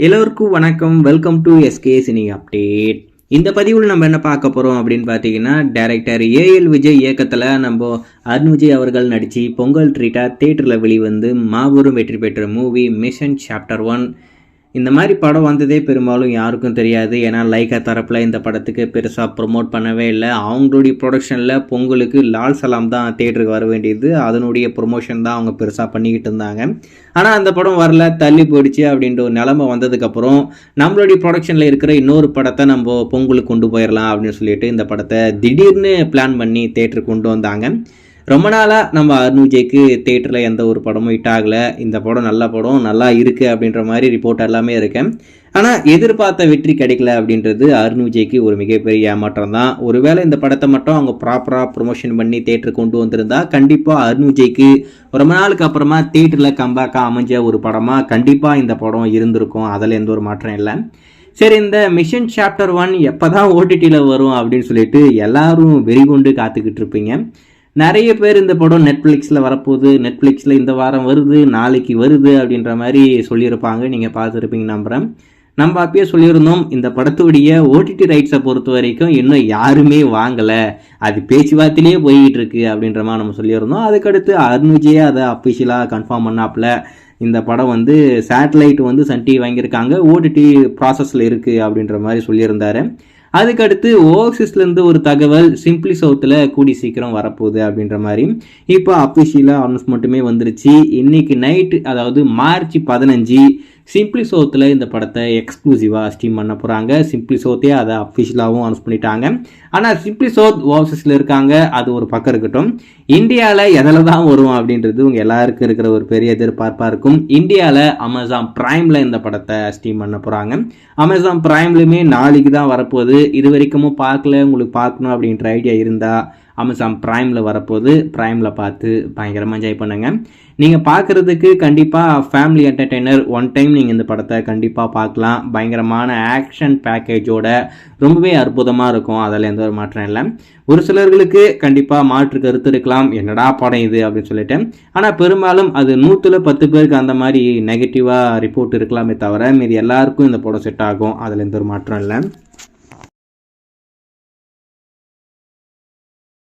எல்லோருக்கும் வணக்கம். Welcome to SK cine update. இந்த பதிவில் நம்ம என்ன பார்க்க போகிறோம் அப்படின்னு பார்த்தீங்கன்னா, டைரக்டர் ஏஎல் விஜய் இயக்கத்தில் நம்ம அருண் விஜய் அவர்கள் நடித்து பொங்கல் ட்ரீட்டாக தேட்டரில் வெளிவந்து மாபெரும் வெற்றி பெற்ற மூவி மிஷன் சாப்டர் 1. இந்த மாதிரி படம் வந்ததே பெரும்பாலும் யாருக்கும் தெரியாது. ஏன்னா லைகா தரப்பில் இந்த படத்துக்கு பெருசாக ப்ரொமோட் பண்ணவே இல்லை. அவங்களுடைய ப்ரொடக்ஷனில் பொங்கலுக்கு லால் சலாம் தான் தேட்டருக்கு வர வேண்டியது, அதனுடைய ப்ரொமோஷன் தான் அவங்க பெருசாக பண்ணிக்கிட்டு இருந்தாங்க. ஆனால் அந்த படம் வரல, தள்ளி போயிடுச்சு அப்படின்ற ஒரு நிலைமை வந்ததுக்கப்புறம் நம்மளுடைய ப்ரொடக்ஷனில் இருக்கிற இன்னொரு படத்தை நம்ம பொங்கலுக்கு கொண்டு போயிடலாம் அப்படின்னு சொல்லிட்டு இந்த படத்தை திடீர்னு பிளான் பண்ணி தேட்டருக்கு கொண்டு வந்தாங்க. ரொம்ப நாளாக நம்ம அருண் விஜய்க்கு தேட்டரில் எந்த ஒரு படமும் ஹிட் ஆகலை. இந்த படம் நல்ல படம், நல்லா இருக்குது அப்படின்ற மாதிரி ரிப்போர்ட் எல்லாமே இருக்கேன். ஆனால் எதிர்பார்த்த வெற்றி கிடைக்கல அப்படின்றது அருண் விஜய்க்கு ஒரு மிகப்பெரிய ஏமாற்றம் தான். ஒருவேளை இந்த படத்தை மட்டும் அவங்க ப்ராப்பராக ப்ரொமோஷன் பண்ணி தேட்டருக்கு கொண்டு வந்திருந்தா கண்டிப்பாக அருண் விஜய்க்கு ரொம்ப நாளுக்கு அப்புறமா தேட்டரில் கம்பேக்காக அமைஞ்ச ஒரு படமாக கண்டிப்பாக இந்த படம் இருந்திருக்கும். அதில் எந்த ஒரு மாற்றம் இல்லை. சரி, இந்த மிஷன் சாப்டர் 1 எப்போ தான் ஓடிடியில் வரும் அப்படின்னு சொல்லிட்டு எல்லாரும் வெறிகொண்டு காத்துக்கிட்டு இருப்பீங்க. நிறைய பேர் இந்த படம் நெட்ஃப்ளிக்ஸில் வரப்போகுது, நெட்ஃப்ளிக்ஸில் இந்த வாரம் வருது, நாளைக்கு வருது அப்படின்ற மாதிரி சொல்லியிருப்பாங்க. நீங்கள் பார்த்துருப்பீங்க நம்புகிறேன். நம்ம அப்பயே சொல்லியிருந்தோம், இந்த படத்துடைய ஓடிடி ரைட்ஸை பொறுத்த வரைக்கும் இன்னும் யாருமே வாங்கலை, அது பேச்சுவார்த்தையிலேயே போய்கிட்டு இருக்கு அப்படின்ற மாதிரி நம்ம சொல்லியிருந்தோம். அதுக்கடுத்து அருண் விஜயே அதை அஃபிஷியலாக கன்ஃபார்ம் பண்ணாப்புல இந்த படம் வந்து சேட்டலைட் வந்து சன் டிவி வாங்கியிருக்காங்க, ஓடிடி ப்ராசஸில் இருக்குது அப்படின்ற மாதிரி சொல்லியிருந்தாரு. அதுக்கடுத்து ஓஎக்சிஸ்லேருந்து ஒரு தகவல் சிம்பிளி சவுத்தில் கூடி சீக்கிரம் வரப்போகுது அப்படின்ற மாதிரி இப்போ அஃபிஷியலாக அனௌன்ஸ்மெண்ட்டுமே வந்துருச்சு. இன்னைக்கு நைட்டு, அதாவது மார்ச் 15, சிம்பிளி சவுத்தில் இந்த படத்தை எக்ஸ்க்ளூசிவாக ஸ்ட்ரீம் பண்ண போகிறாங்க. சிம்பிளி சவுத்தே அதை அஃபிஷியலாகவும் அனௌன்ஸ் பண்ணிட்டாங்க. ஆனால் சிம்பிளி சவுத் ஓஎக்சிஸில் இருக்காங்க, அது ஒரு பக்கம் இருக்கட்டும். இந்தியாவில் எதில் தான் வரும் அப்படின்றது உங்கள் எல்லாருக்கும் இருக்கிற ஒரு பெரிய எதிர்பார்ப்பாக இருக்கும். இந்தியாவில் அமேசான் பிரைமில் இந்த படத்தை ஸ்ட்ரீம் பண்ண போகிறாங்க. அமேசான் பிரைம்லையுமே நாளைக்கு தான் வரப்போகுது. இது வரைக்கும் பார்க்கல, உங்களுக்கு பார்க்கணும் அப்படின்ற ஐடியா இருந்தால் அமேசான் பிரைமில் வரப்போகுது. பிரைமில் பார்த்து பயங்கரமாக என்ஜாய் பண்ணுங்கள். நீங்கள் பார்க்குறதுக்கு கண்டிப்பாக ஃபேமிலி என்டர்டெய்னர், ஒன் டைம் நீங்கள் இந்த படத்தை கண்டிப்பாக பார்க்கலாம். பயங்கரமான ஆக்ஷன் பேக்கேஜோட ரொம்பவே அற்புதமாக இருக்கும், அதில் எந்த ஒரு மாற்றம் இல்லை. ஒரு சிலர்களுக்கு கண்டிப்பாக மாற்று கருத்து இருக்கலாம், என்னடா படம் இது அப்படின்னு சொல்லிட்டு. ஆனால் பெரும்பாலும் அது 100ல் 10 பேருக்கு அந்த மாதிரி நெகட்டிவாக ரிப்போர்ட் இருக்கலாமே தவிர மீது எல்லாருக்கும் இந்த படம் செட் ஆகும், அதில் எந்த ஒரு மாற்றம் இல்லை.